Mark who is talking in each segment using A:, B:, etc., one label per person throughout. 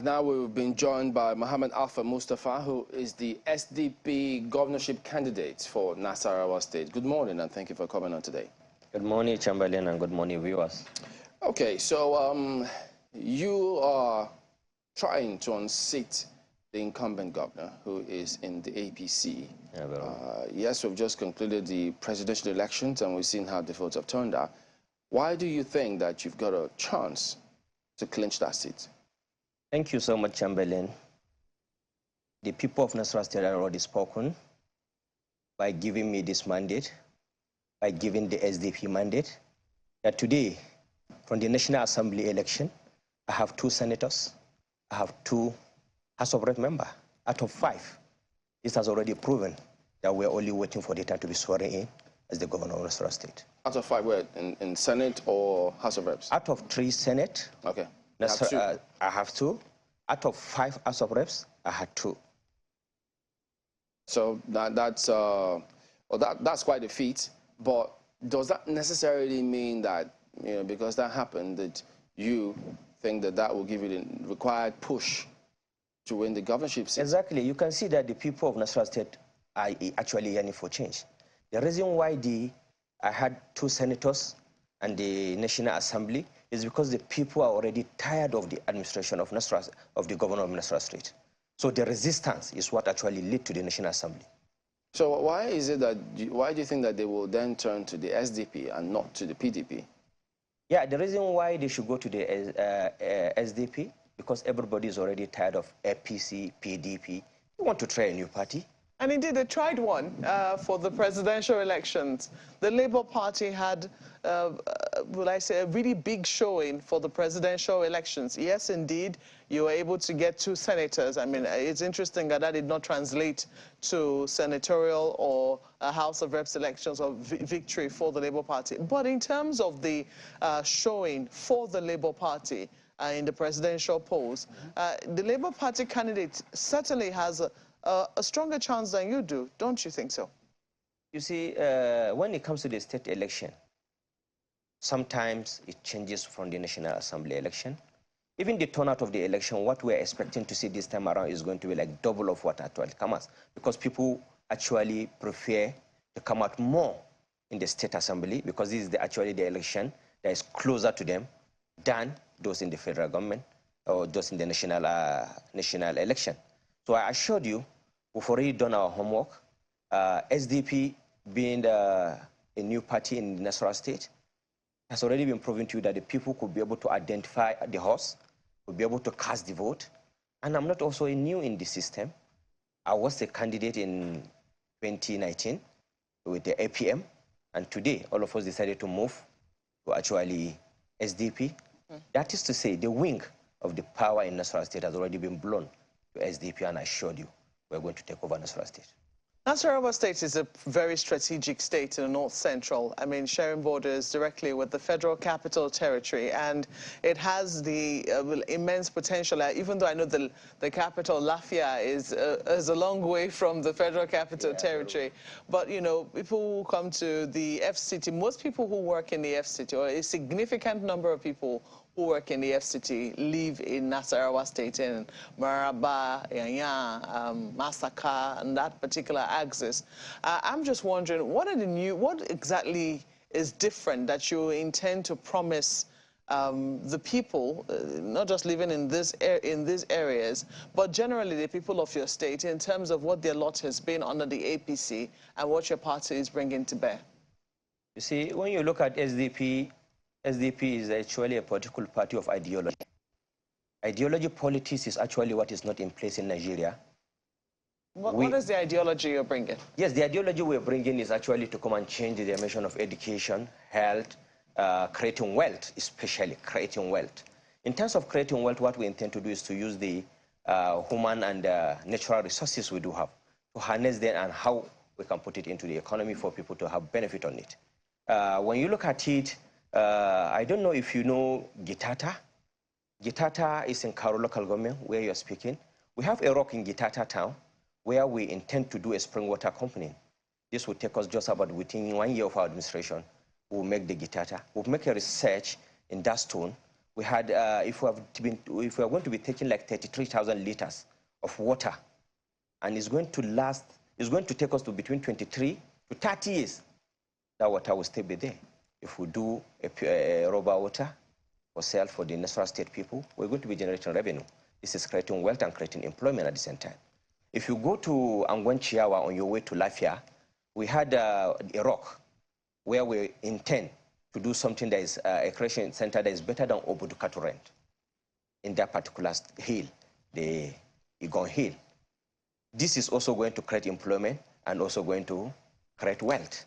A: Now we've been joined by Mohammed Alpha Mustafa, who is the SDP governorship candidate for Nasarawa State. Good morning, and thank you for coming on today.
B: Good morning, Chamberlain, and good morning, viewers.
A: Okay, so you are trying to unseat the incumbent governor, who is in the APC. Yes, we've just concluded the presidential elections, and we've seen how the votes have turned out. Why do you think that you've got a chance to clinch that seat?
B: Thank you so much, Chamberlain. The people of Nasarawa State have already spoken by giving me this mandate, by giving the SDP mandate, that today, from the National Assembly election, I have 2 senators, I have 2 House of Rep members out of 5. This has already proven that we're only waiting for the time to be sworn in as the governor of Nasarawa State.
A: Out of 5, where? In Senate or House of Reps?
B: Out of 3 Senate.
A: Okay.
B: I have 2. Out of 5 House of Reps, I had 2.
A: So that's quite a feat. But does that necessarily mean that, because that happened, that you think that will give you the required push to win the governorship seat?
B: Exactly. You can see that the people of Nasarawa State are actually yearning for change. The reason why I had 2 senators and the National Assembly is because the people are already tired of the administration of the governor of Nasarawa State. So the resistance is what actually led to the National Assembly.
A: So why do you think that they will then turn to the SDP and not to the PDP?
B: Yeah, the reason why they should go to the SDP, because everybody is already tired of APC, PDP. You want to try a new party?
C: And indeed, they tried one for the presidential elections. The Labour Party had, will I say, a really big showing for the presidential elections. Yes, indeed, you were able to get 2 senators. I mean, it's interesting that did not translate to senatorial or House of Reps elections or victory for the Labour Party. But in terms of the showing for the Labour Party in the presidential polls, the Labour Party candidate certainly has a stronger chance than you do, don't you think so?
B: You see, when it comes to the state election, sometimes it changes from the National Assembly election. Even the turnout of the election, what we're expecting to see this time around is going to be like double of what actually comes, because people actually prefer to come out more in the state assembly, because this is actually the election that is closer to them than those in the federal government or those in the national election. So I assured you, we've already done our homework. SDP, being a new party in Nasarawa State, has already been proven to you that the people could be able to identify the horse, could be able to cast the vote. And I'm not also new in the system. I was a candidate in 2019 with the APM, and today all of us decided to move to actually SDP. That is to say, the wing of the power in Nasarawa State has already been blown to SDP, and I assured you we're going to take over Nasarawa State.
C: Nasarawa State is a very strategic state in the north central. I mean, sharing borders directly with the Federal Capital Territory, and it has the immense potential. Even though I know the capital, Lafia, is a long way from the Federal Capital Territory, but people who come to the FCT, most people who work in the FCT, or a significant number of people who work in the FCT live in Nasarawa State, in Maraba, Yanya, Masaka, and that particular axis. I'm just wondering, what exactly is different that you intend to promise the people, not just living in these areas, but generally the people of your state, in terms of what their lot has been under the APC and what your party is bringing to bear?
B: You see, when you look at SDP is actually a political party of ideology. Ideology politics is actually what is not in place in Nigeria.
C: What is the ideology you're bringing?
B: Yes, the ideology we're bringing is actually to come and change the dimension of education, health, creating wealth, especially creating wealth. In terms of creating wealth, what we intend to do is to use the human and natural resources we do have, to harness them and how we can put it into the economy for people to have benefit on it. When you look at it, I don't know if you know Gitata. Gitata is in Karo local government where you're speaking. We have a rock in Gitata town where we intend to do a spring water company. This will take us just about within 1 year of our administration. We'll make the Gitata. We'll make a research in that stone We had, if we are going to be taking like 33,000 liters of water, and it's going to take us to between 23 to 30 years, that water will still be there. If we do a rubber water for sale for the Nasarawa state people, we're going to be generating revenue. This is creating wealth and creating employment at the same time. If you go to Angwanchiawa on your way to Lafia, we had a rock where we intend to do something that is a creation center that is better than Obuduka to rent in that particular hill, the Igon Hill. This is also going to create employment and also going to create wealth.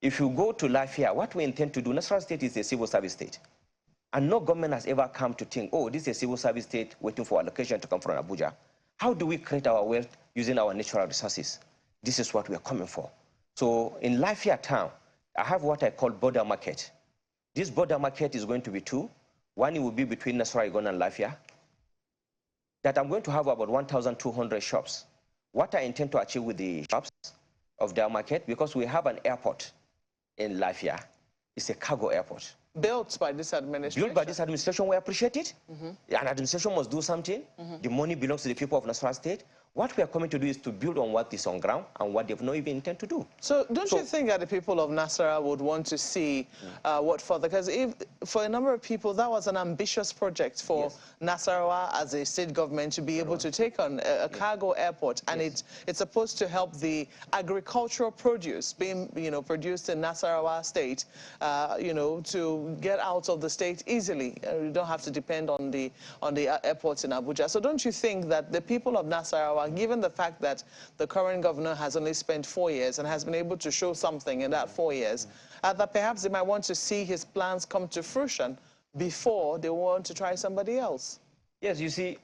B: If you go to Lafia, what we intend to do, Nasarawa State is a civil service state. And no government has ever come to think, oh, this is a civil service state waiting for allocation to come from Abuja. How do we create our wealth using our natural resources? This is what we are coming for. So in Lafia town, I have what I call border market. This border market is going to be two. One, it will be between Nasarawa, Igon, and Lafia. That I'm going to have about 1,200 shops. What I intend to achieve with the shops of their market, because we have an airport in Lafia, it's a cargo airport.
C: Built by this administration.
B: Built by this administration, we appreciate it. An administration must do something. The money belongs to the people of Nasarawa State. What we are coming to do is to build on what is on ground and what they've not even intend to do.
C: So don't you think that the people of Nasarawa would want to see what further? Because for a number of people, that was an ambitious project for Nasarawa as a state government to be able to take on a cargo airport, and it's supposed to help the agricultural produce being produced in Nasarawa State, to get out of the state easily. You don't have to depend on the airports in Abuja. So don't you think that the people of Nasarawa, given the fact that the current governor has only spent 4 years and has been able to show something in that 4 years, that perhaps they might want to see his plans come to fruition before they want to try somebody else?
B: Yes, you see,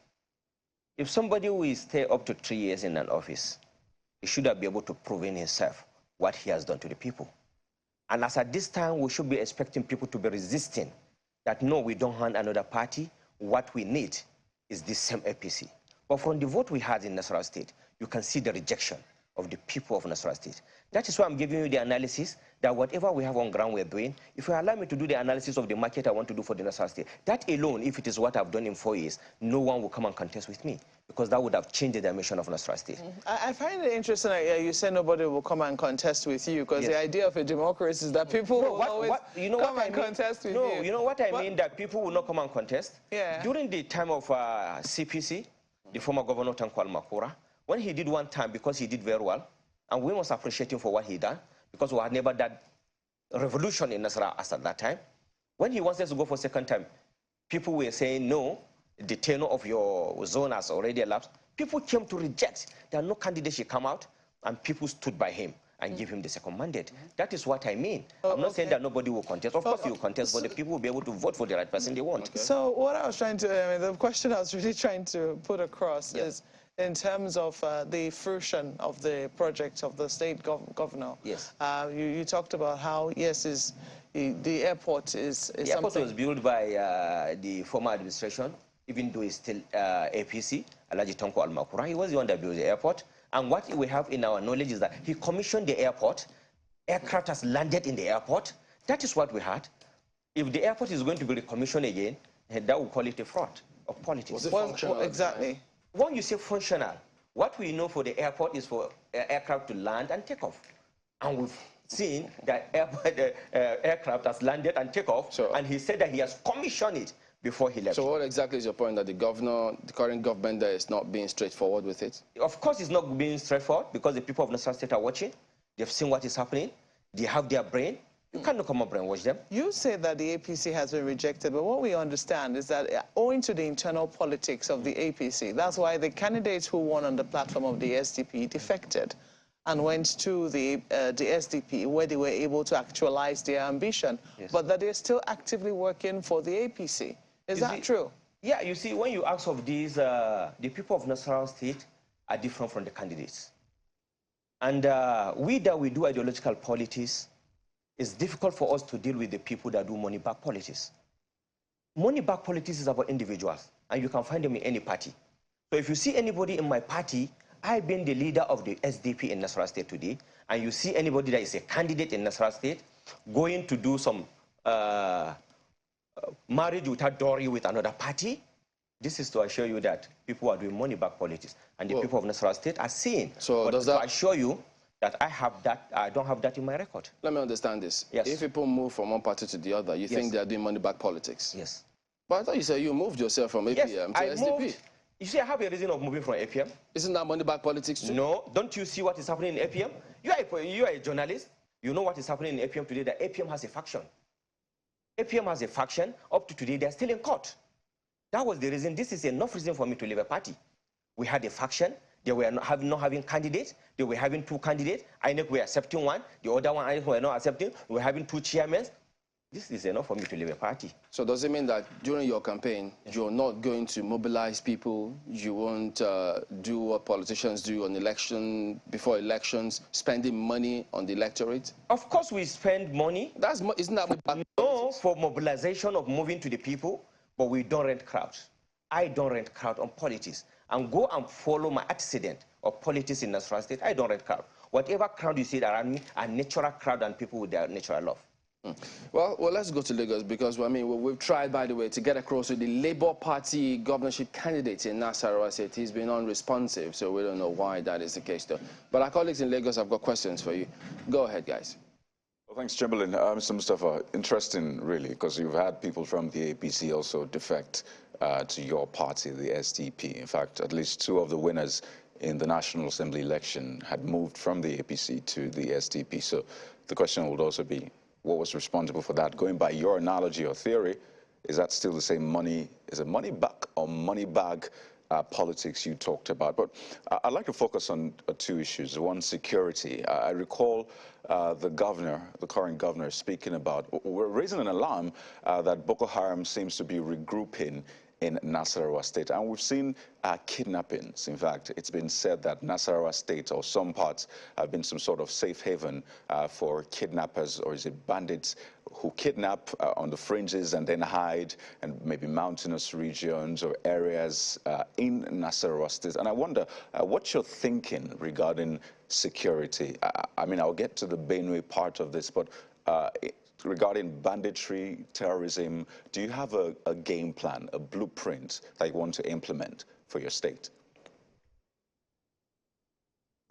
B: if somebody will stay up to 3 years in an office, he should be able to prove in himself what he has done to the people. And as at this time, we should be expecting people to be resisting that, no, we don't want another party. What we need is this same APC. But from the vote we had in Nasarawa State, you can see the rejection of the people of Nasarawa State. That is why I'm giving you the analysis that whatever we have on ground we're doing, if you allow me to do the analysis of the market I want to do for the Nasarawa State, that alone, if it is what I've done in 4 years, no one will come and contest with me, because that would have changed the dimension of Nasarawa State.
C: I find it interesting that you say nobody will come and contest with you, because the idea of a democracy is that people will always come and contest with you.
B: No, you know what I mean, that people will not come and contest?
C: Yeah.
B: During the time of CPC, the former governor Tankwal Makura, when he did one time, because he did very well, and we must appreciate him for what he done, because we had never done revolution in Nasarawa as at that time. When he wants us to go for second time, people were saying, no, the tenure of your zone has already elapsed. People came to reject. There are no candidates should come out, and people stood by him and give him the second mandate. That is what I mean. I'm not saying that nobody will contest. Of course, you will contest, but the people will be able to vote for the right person they want.
C: So what I was trying to, the question I was really trying to put across is, in terms of the fruition of the project of the state governor.
B: Yes.
C: You talked about how, yes, the airport is
B: the airport was built by the former administration, even though it's still APC, Alaji Tonko Almakura. He was the one that built the airport. And what we have in our knowledge is that he commissioned the airport, aircraft has landed in the airport. That is what we had. If the airport is going to be recommissioned again, that will call it a fraud of politics.
A: Was it functional?
C: Exactly.
B: When you say functional, what we know for the airport is for aircraft to land and take off. And we've seen that aircraft has landed and take off, and he said that he has commissioned it before he left.
A: So what exactly is your point, that the current government there is not being straightforward with it?
B: Of course it's not being straightforward, because the people of Nasarawa State are watching. They've seen what is happening. They have their brain. You cannot come and brainwash them. You
C: say that the APC has been rejected, but what we understand is that owing to the internal politics of the APC, that's why the candidates who won on the platform of the SDP defected and went to the SDP, where they were able to actualize their ambition, but that they're still actively working for the APC. Is that true?
B: Yeah, you see, when you ask of these, the people of Nasarawa State are different from the candidates. And we do ideological politics, it's difficult for us to deal with the people that do money-back politics. Money-back politics is about individuals, and you can find them in any party. So if you see anybody in my party, I've been the leader of the SDP in Nasarawa State today, and you see anybody that is a candidate in Nasarawa State going to do some marriage without dowry with another party. This is to assure you that people are doing money-back politics, and the people of Nasarawa State are seeing.
A: So
B: but
A: does that...
B: to assure you that I don't have that in my record.
A: Let me understand this.
B: Yes.
A: If people move from one party to the other, you think they are doing money-back politics?
B: Yes.
A: But I thought you said you moved yourself from APM to SDP.
B: Moved. You see, I have a reason of moving from APM.
A: Isn't that money-back politics too?
B: No. Don't you see what is happening in APM? You are a journalist. You know what is happening in APM today, that APM has a faction. APM has a faction. Up to today, they're still in court. That was the reason. This is enough reason for me to leave a party. We had a faction. They were not having candidates. They were having 2 candidates. INEC were accepting one. The other one INEC were not accepting. We were having 2 chairmen. This is enough for me to leave a party.
A: So does it mean that during your campaign, you're not going to mobilize people? You won't do what politicians do on election, before elections, spending money on the electorate?
B: Of course we spend money.
A: Isn't that...
B: No, for mobilization of moving to the people, but we don't rent crowds. I don't rent crowd on politics. And go and follow my antecedent of politics in Nasarawa State. I don't rent crowd. Whatever crowd you see around me are natural crowd and people with their natural love.
A: Well, let's go to Lagos, because, I mean, we've tried, by the way, to get across with the Labour Party governorship candidate in Nasarawa State. He's been unresponsive, so we don't know why that is the case, though. But our colleagues in Lagos have got questions for you. Go ahead, guys.
D: Well, thanks, Chamberlain. Mr. Mustafa, interesting, really, because you've had people from the APC also defect to your party, the SDP. In fact, at least 2 of the winners in the National Assembly election had moved from the APC to the SDP. So the question would also be, what was responsible for that? Going by your analogy or theory, is that still the same money? Is it money back or money bag politics you talked about? But I'd like to focus on 2 issues. One, security. I recall the current governor, speaking about, we're raising an alarm that Boko Haram seems to be regrouping in Nasarawa State. And we've seen kidnappings. In fact, it's been said that Nasarawa State, or some parts, have been some sort of safe haven for kidnappers, or is it bandits, who kidnap on the fringes and then hide in maybe mountainous regions or areas in Nasarawa State. And I wonder what you're thinking regarding security. I mean, I'll get to the Benue part of this, but regarding banditry, terrorism, do you have a game plan, a blueprint that you want to implement for your state?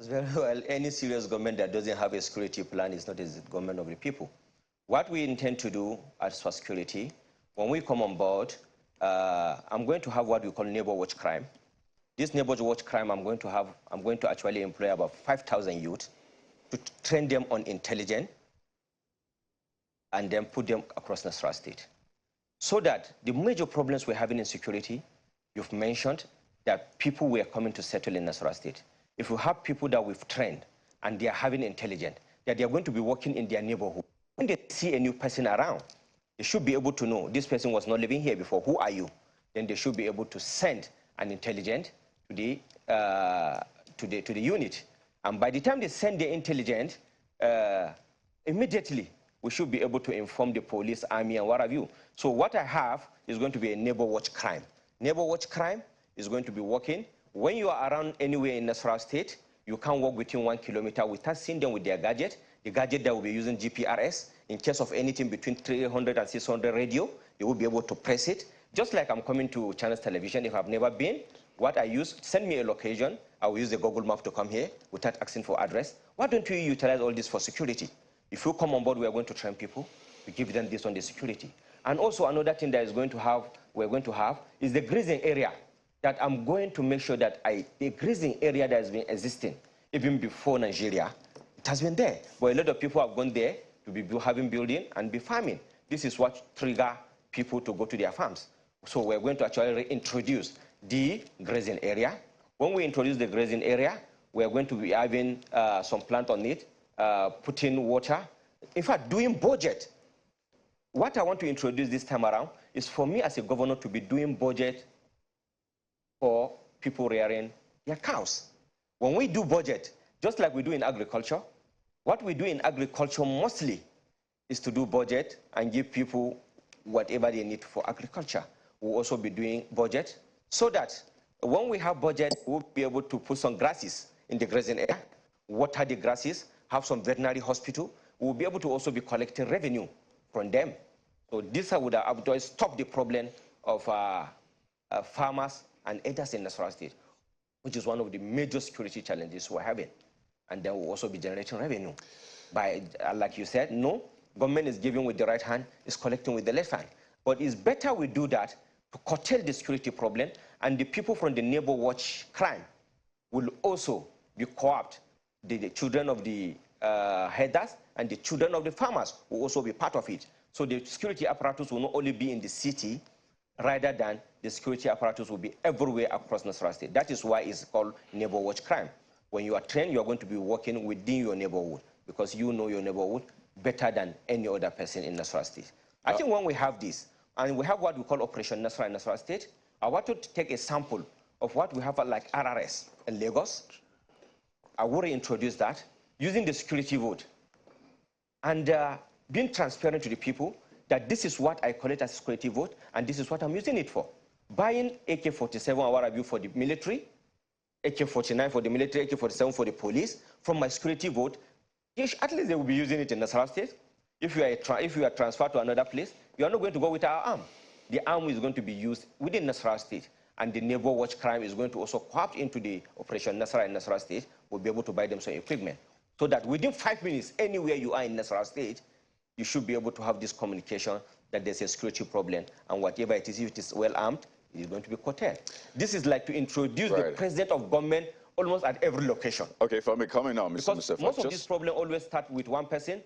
B: Very well, any serious government that doesn't have a security plan is not a government of the people. What we intend to do as for security, when we come on board, I'm going to have what we call neighbor watch crime. This neighbor watch crime, I'm going to actually employ about 5,000 youth to train them on intelligence, and then put them across Nasarawa State. So that the major problems we're having in security, you've mentioned that people were coming to settle in Nasarawa State. If we have people that we've trained and they are having intelligence, that they are going to be working in their neighborhood, when they see a new person around, they should be able to know this person was not living here before, who are you? Then they should be able to send an intelligence to the unit. And by the time they send the intelligence, immediately, we should be able to inform the police, army, and what have you. So what I have is going to be a neighbor watch crime. Neighbor watch crime is going to be working. When you are around anywhere in Nasarawa State, you can walk within 1 kilometer without seeing them with their gadget. The gadget that will be using GPRS. In case of anything between 300 and 600 radio, they will be able to press it. Just like I'm coming to Channels Television, if I've never been, what I use, send me a location. I will use the Google map to come here without asking for address. Why don't we utilize all this for security? If you come on board, we are going to train people. We give them this on the security. And also another thing that we're going to have is the grazing area. That I'm going to make sure that the grazing area that has been existing, even before Nigeria, it has been there. But a lot of people have gone there to be having building and be farming. This is what triggers people to go to their farms. So we're going to actually reintroduce the grazing area. When we introduce the grazing area, we're going to be having some plant on it, putting water. In fact, doing budget. What I want to introduce this time around is for me as a governor to be doing budget for people rearing their cows. When we do budget, just like we do in agriculture, what we do in agriculture mostly is to do budget and give people whatever they need for agriculture. We'll also be doing budget so that when we have budget, we'll be able to put some grasses in the grazing area, water the grasses, have some veterinary hospital. We'll be able to also be collecting revenue from them. So this would have stopped the problem of farmers and others in Nasarawa State, which is one of the major security challenges we're having. And then we'll also be generating revenue. By, like you said, no, government is giving with the right hand, is collecting with the left hand. But it's better we do that to curtail the security problem, and the people from the neighbor watch crime will also be co-opted. The children of the headers and the children of the farmers will also be part of it. So the security apparatus will not only be in the city, rather than the security apparatus will be everywhere across Nasarawa State. That is why it's called neighbor watch crime. When you are trained, you are going to be working within your neighborhood because you know your neighborhood better than any other person in Nasarawa State. I think when we have this, and we have what we call Operation Nasarawa in Nasarawa State, I want to take a sample of what we have like RRS in Lagos. I will reintroduce that using the security vote and being transparent to the people that this is what I collect as security vote and this is what I'm using it for. Buying AK-47 or what have you for the military, AK-49 for the military, AK-47 for the police, from my security vote, at least they will be using it in Nasarawa State. If you are transferred to another place, you are not going to go with our arm. The arm is going to be used within Nasarawa State, and the neighbor watch crime is going to also co-opt into the Operation Nasarawa in Nasarawa State. We'll be able to buy them some equipment. So that within 5 minutes, anywhere you are in Nasarawa State, you should be able to have this communication that there's a security problem, and whatever it is, if it is well armed, it is going to be curtailed. This is like to introduce the president of government almost at every location.
D: Okay, if I may come in now, Mr. Mustafa.
B: Most of these problems always start with one person.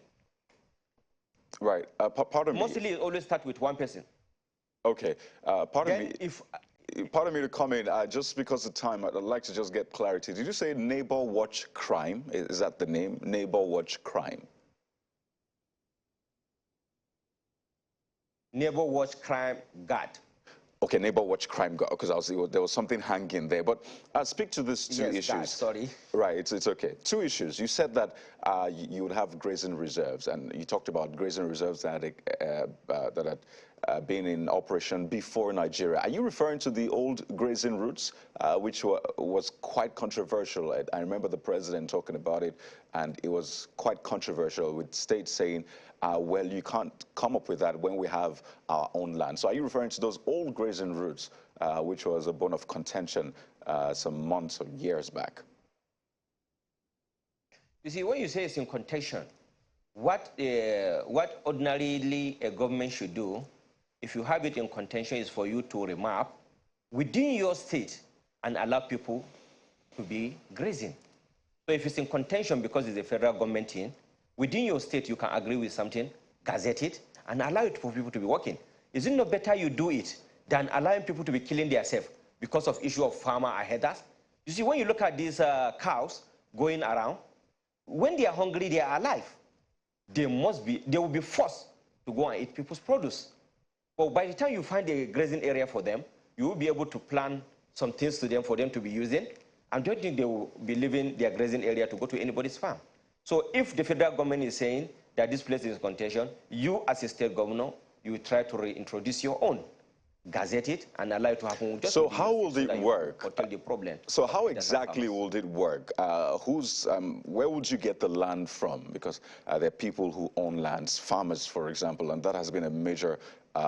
D: Right. Pardon me.
B: Mostly it always start with one person.
D: Okay. Pardon me to come in, just because of time, I'd like to just get clarity. Did you say neighbor watch crime? Is that the name? Neighbor watch crime?
B: Neighbor watch crime guard.
D: Okay, neighbor watch crime guard, because there was something hanging there. But speak to these two issues.
B: Guard, sorry.
D: Right, it's okay. Two issues. You said that you would have grazing reserves, and you talked about grazing reserves that had been in operation before Nigeria. Are you referring to the old grazing routes, which was quite controversial? I remember the president talking about it, and it was quite controversial, with states saying, well, you can't come up with that when we have our own land. So are you referring to those old grazing routes, which was a bone of contention some months or years back?
B: You see, when you say it's in contention, what ordinarily a government should do, if you have it in contention, is for you to remap within your state and allow people to be grazing. So if it's in contention because it's a federal government thing, within your state you can agree with something, gazette it, and allow it for people to be working. Is it not better you do it than allowing people to be killing themselves because of issue of farmer aheaders? You see, when you look at these cows going around, when they are hungry, they are alive. They will be forced to go and eat people's produce. But by the time you find a grazing area for them, you will be able to plant some things to them for them to be using. I don't think they will be leaving their grazing area to go to anybody's farm. So if the federal government is saying that this place is in contention, you as a state governor, you try to reintroduce your own. Gazette it and allow it to happen.
D: So how will it work?
B: The problem.
D: So how exactly will it work? Where would you get the land from? Because there are people who own lands, farmers, for example, and that has been a major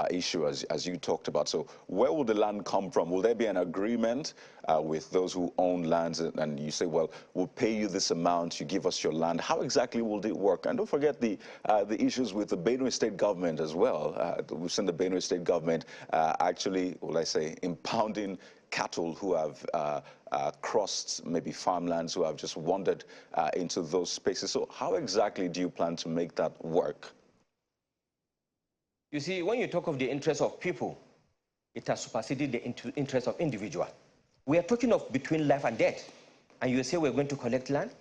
D: issue as you talked about. So where will the land come from? Will there be an agreement with those who own lands and you say, well, we'll pay you this amount, you give us your land? How exactly will it work? And don't forget the issues with the Benue State government as well. We've seen the Benue State government actually, will I say, impounding cattle who have crossed maybe farmlands, who have just wandered into those spaces. So how exactly do you plan to make that work?
B: You see, when you talk of the interest of people, it has superseded the interest of individual. We are talking of between life and death. And you say we're going to collect land,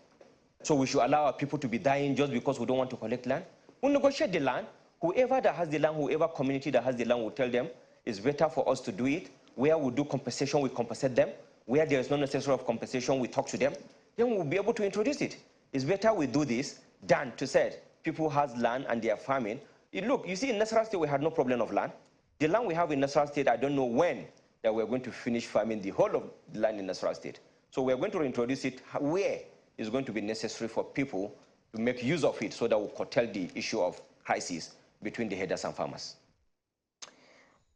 B: so we should allow our people to be dying just because we don't want to collect land. We'll negotiate the land. Whoever that has the land, whoever community that has the land will tell them it's better for us to do it. Where we do compensation, we compensate them. Where there is no necessary of compensation, we talk to them. Then we'll be able to introduce it. It's better we do this than to say people has land and they are farming. Look, you see, in Nasarawa State, we had no problem of land. The land we have in Nasarawa State, I don't know when that we're going to finish farming the whole of the land in Nasarawa State. So we're going to introduce it where it's going to be necessary for people to make use of it so that we'll curtail the issue of crisis between the headers and farmers.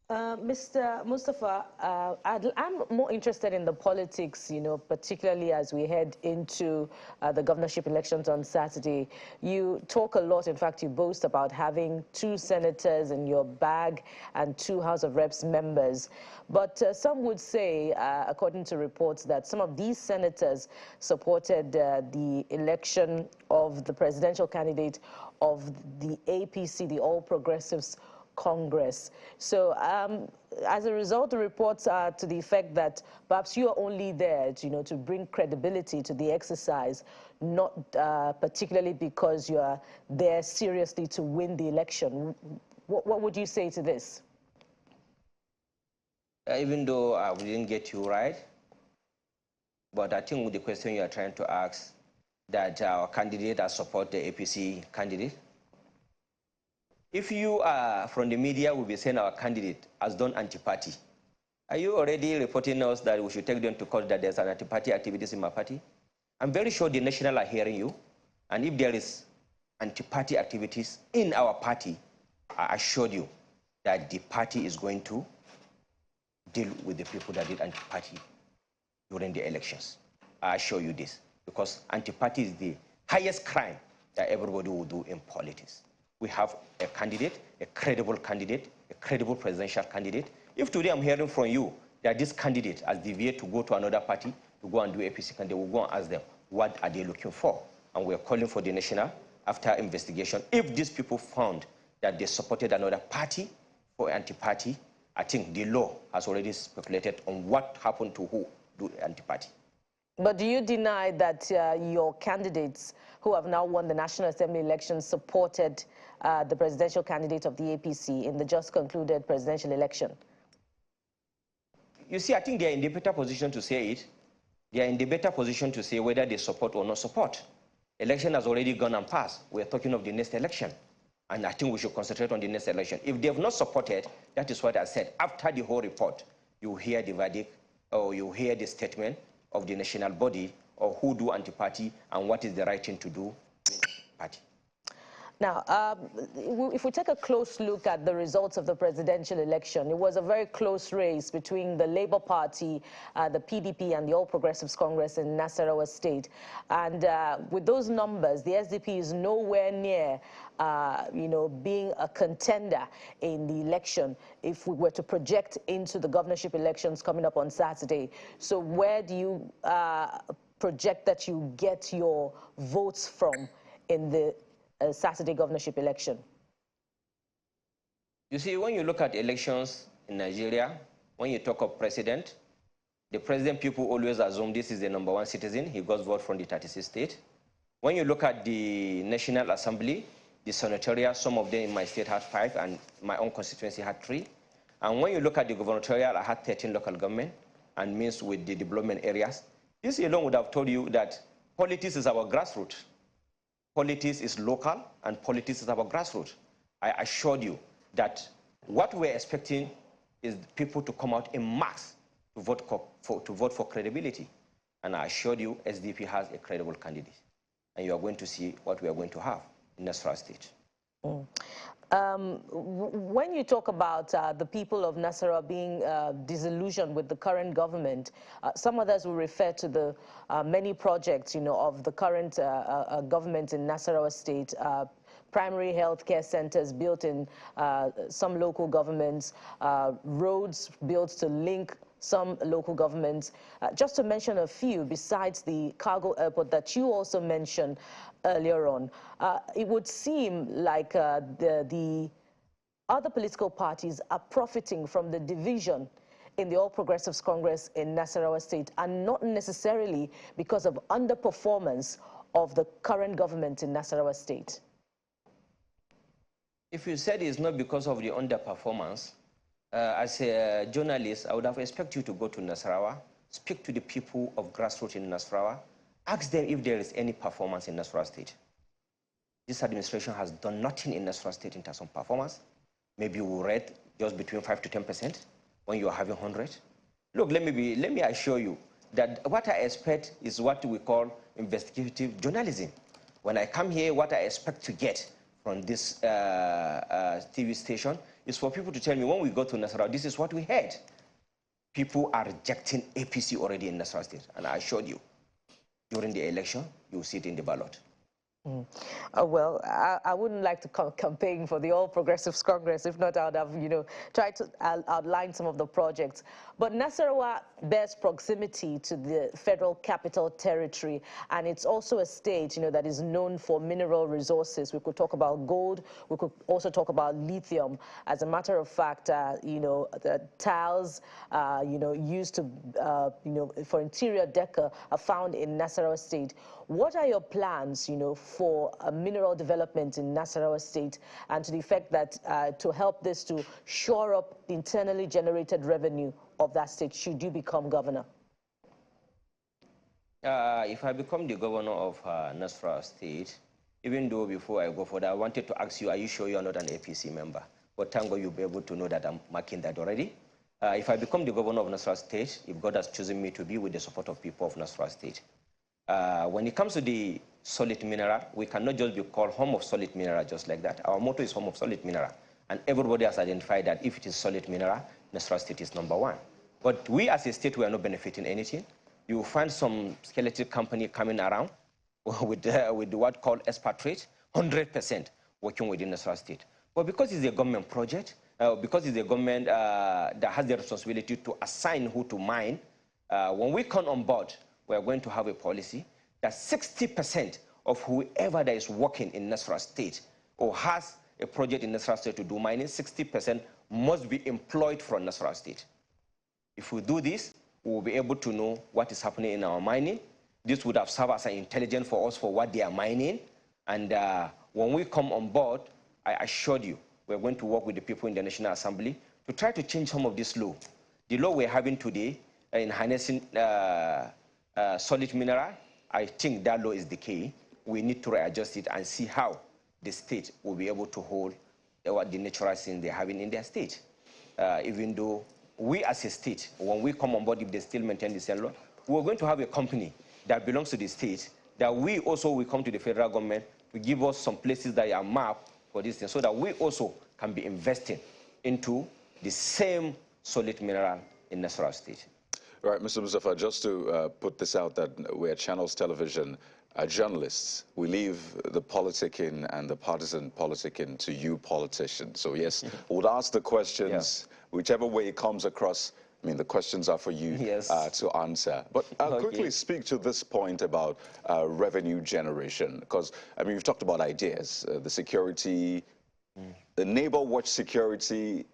E: Mr. Mustafa, I'm more interested in the politics, particularly as we head into the governorship elections on Saturday. You talk a lot, in fact, you boast about having 2 senators in your bag and 2 House of Reps members. But some would say, according to reports, that some of these senators supported the election of the presidential candidate of the APC, the All Progressives Congress. So as a result, the reports are to the effect that perhaps you are only there to bring credibility to the exercise, not particularly because you are there seriously to win the election. What would you say to this?
B: Even though we didn't get you right, but I think with the question you are trying to ask, that our candidate has support the APC candidate. If you are from the media, will be saying our candidate has done anti-party. Are you already reporting us that we should take them to court that there's an anti-party activities in my party? I'm very sure the National are hearing you. And if there is anti-party activities in our party, I assured you that the party is going to deal with the people that did anti-party during the elections. I assure you this, because anti-party is the highest crime that everybody will do in politics. We have a candidate, a credible presidential candidate. If today I'm hearing from you that this candidate has deviated to go to another party, to go and do APC candidate, we'll go and ask them, what are they looking for? And we're calling for the National, after investigation, if these people found that they supported another party for anti-party, I think the law has already speculated on what happened to who do anti-party.
E: But do you deny that your candidates who have now won the National Assembly elections supported the presidential candidate of the APC in the just concluded presidential election?
B: You see, I think they are in the better position to say it. They are in the better position to say whether they support or not support. Election has already gone and passed. We're talking of the next election. And I think we should concentrate on the next election. If they have not supported, that is what I said. After the whole report, you hear the verdict, or you hear the statement of the national body, or who do anti-party, and what is the right thing to do in party.
E: Now, if we take a close look at the results of the presidential election, it was a very close race between the Labour Party, the PDP, and the All Progressives Congress in Nasarawa State. And with those numbers, the SDP is nowhere near, being a contender in the election if we were to project into the governorship elections coming up on Saturday. So where do you project that you get your votes from in the Saturday governorship election?
B: You see, when you look at elections in Nigeria, when you talk of president, the president, people always assume this is the #1 citizen. He got vote from the 36 states. When you look at the National Assembly, the senatorial, some of them in my state had 5, and my own constituency had 3. And when you look at the gubernatorial, I had 13 local government, and means with the development areas. This alone would have told you that politics is our grassroots. Politics is local, and politics is our grassroots. I assured you that what we're expecting is people to come out in mass to vote for credibility. And I assured you SDP has a credible candidate. And you are going to see what we are going to have in Nasarawa State.
E: When you talk about the people of Nasarawa being disillusioned with the current government, some others will refer to the many projects, of the current government in Nasarawa State, primary health care centers built in some local governments, roads built to link some local governments. Just to mention a few, besides the cargo airport that you also mentioned earlier on, it would seem like the other political parties are profiting from the division in the All Progressives Congress in Nasarawa State, and not necessarily because of underperformance of the current government in Nasarawa State.
B: If you said it's not because of the underperformance, as a journalist, I would have expected you to go to Nasarawa, speak to the people of grassroots in Nasarawa, ask them if there is any performance in Nasarawa State. This administration has done nothing in Nasarawa State in terms of performance. Maybe we read just between 5 to 10% when you are having 100. Look, let me assure you that what I expect is what we call investigative journalism. When I come here, what I expect to get from this TV station is for people to tell me, when we go to Nasarawa, this is what we heard. People are rejecting APC already in Nasarawa State. And I assured you, during the election, you will see it in the ballot.
E: Well, I wouldn't like to campaign for the All Progressives Congress. If not, I would have, tried to outline some of the projects. But Nasarawa bears proximity to the Federal Capital Territory, and it's also a state, that is known for mineral resources. We could talk about gold. We could also talk about lithium. As a matter of fact, the tiles, used to, for interior decor are found in Nasarawa State. What are your plans, for mineral development in Nasarawa State, and to the effect that to help this to shore up the internally generated revenue of that state should you become governor?
B: If I become the governor of Nasarawa State, even though before I go for that, I wanted to ask you, are you sure you are not an APC member? But thank God you'll be able to know that I'm marking that already. If I become the governor of Nasarawa State, if God has chosen me to be with the support of people of Nasarawa State, when it comes to the solid mineral, we cannot just be called home of solid mineral just like that. Our motto is home of solid mineral. And everybody has identified that if it is solid mineral, Nasarawa State is #1. But we as a state, we are not benefiting anything. You will find some skeletal company coming around with what called expatriate, 100% working within Nasarawa State. But because it's a government project, because it's a government that has the responsibility to assign who to mine, when we come on board, we are going to have a policy that 60% of whoever that is working in Nasarawa State or has a project in Nasarawa State to do mining, 60% must be employed from Nasarawa State. If we do this, we will be able to know what is happening in our mining. This would have served as an intelligence for us for what they are mining. And when we come on board, I assured you, we're going to work with the people in the National Assembly to try to change some of this law. The law we're having today in harnessing solid mineral, I think that law is the key. We need to readjust it and see how the state will be able to hold what the natural things they're having in their state. Even though we as a state, when we come on board, if they still maintain the same law, we're going to have a company that belongs to the state, that we also will come to the federal government to give us some places that are mapped for this thing, so that we also can be investing into the same solid mineral in Nasarawa State.
D: Right, Mr. Mustafa, just to put this out that we're Channels Television journalists. We leave the politicking and the partisan politicking to you politicians. So yes, we'll ask the questions, whichever way it comes across. I mean, the questions are for you to answer. But I'll quickly speak to this point about revenue generation, because, I mean, we've talked about ideas, the security, the neighbor watch security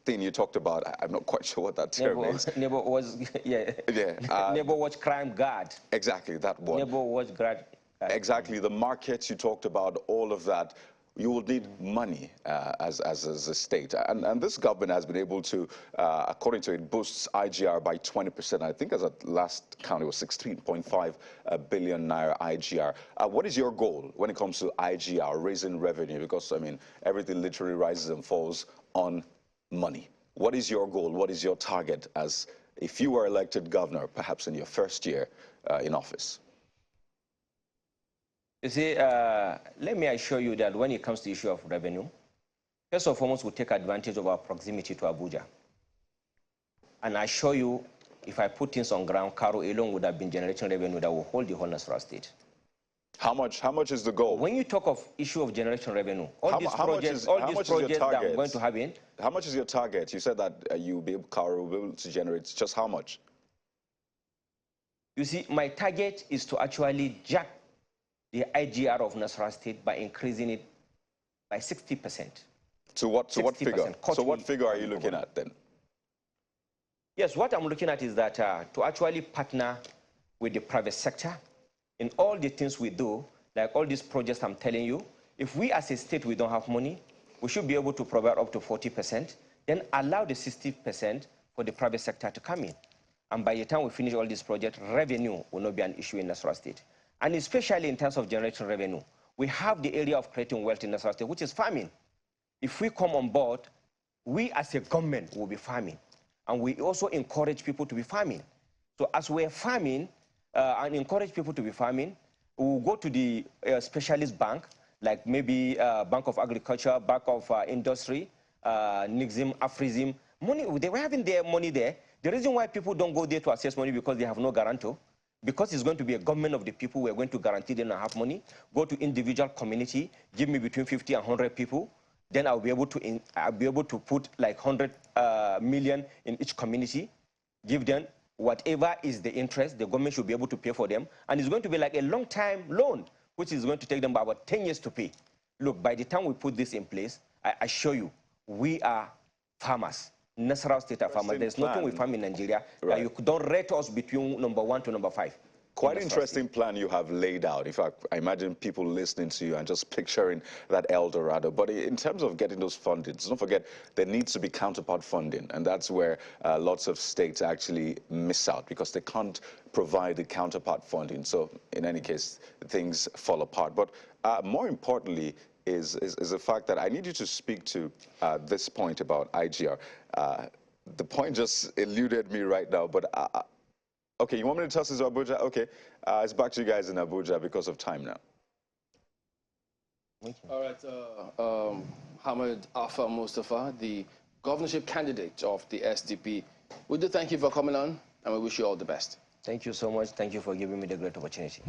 D: thing you talked about. I'm not quite sure what that term is.
B: Neighbor watch, neighbor watch crime guard.
D: Exactly, that one.
B: Neighbor watch guard.
D: Exactly, the markets you talked about, all of that. You will need money as a state. And this government has been able to, according to it, boosts IGR by 20%. I think as at last count, it was 16.5 billion naira IGR. What is your goal when it comes to IGR, raising revenue? Because, I mean, everything literally rises and falls on money. What is your goal? What is your target as if you were elected governor, perhaps in your first year in office?
B: You see, let me assure you that when it comes to the issue of revenue, first and foremost, we'll take advantage of our proximity to Abuja. And I assure you, if I put things on ground, Karo alone would have been generating revenue that will hold the whole Nasarawa State.
D: How much is the goal?
B: When you talk of issue of generation revenue, all these projects that I'm going to have in.
D: How much is your target? You said that Karo will be able to generate just how much?
B: You see, my target is to actually jack the IGR of Nasarawa State by increasing it by 60%.
D: To what figure? So what figure are you looking at then?
B: Yes, what I'm looking at is that to actually partner with the private sector in all the things we do, like all these projects I'm telling you. If we as a state, we don't have money, we should be able to provide up to 40%, then allow the 60% for the private sector to come in. And by the time we finish all these projects, revenue will not be an issue in Nasarawa State. And especially in terms of generating revenue, we have the area of creating wealth in Nasarawa State, which is farming. If we come on board, we as a government will be farming. And we also encourage people to be farming. So as we're farming and encourage people to be farming, we'll go to the specialist bank, like maybe Bank of Agriculture, Bank of Industry, Nixim, Afrism. Money, they were having their money there. The reason why people don't go there to access money because they have no guarantor. Because it's going to be a government of the people, we're going to guarantee them to have money. Go to individual community, give me between 50 and 100 people. Then I'll be able to put like 100 million in each community. Give them whatever is the interest, the government should be able to pay for them. And it's going to be like a long-time loan, which is going to take them about 10 years to pay. Look, by the time we put this in place, I assure you, we are farmers. Nasarawa state are farmers. There's nothing we farm in Nigeria. Right. You don't rate us between number 1 to number 5.
D: Quite an interesting plan you have laid out. In fact, I imagine people listening to you and just picturing that El Dorado. But in terms of getting those fundings, don't forget, there needs to be counterpart funding. And that's where lots of states actually miss out because they can't provide the counterpart funding. So in any case, things fall apart. But more importantly is the fact that I need you to speak to this point about IGR. The point just eluded me right now, but okay, you want me to toss this to Abuja? Okay, it's back to you guys in Abuja because of time now.
A: All right, Hamid Alpha Mustafa, the governorship candidate of the SDP. We do thank you for coming on, and we wish you all the best.
B: Thank you so much. Thank you for giving me the great opportunity.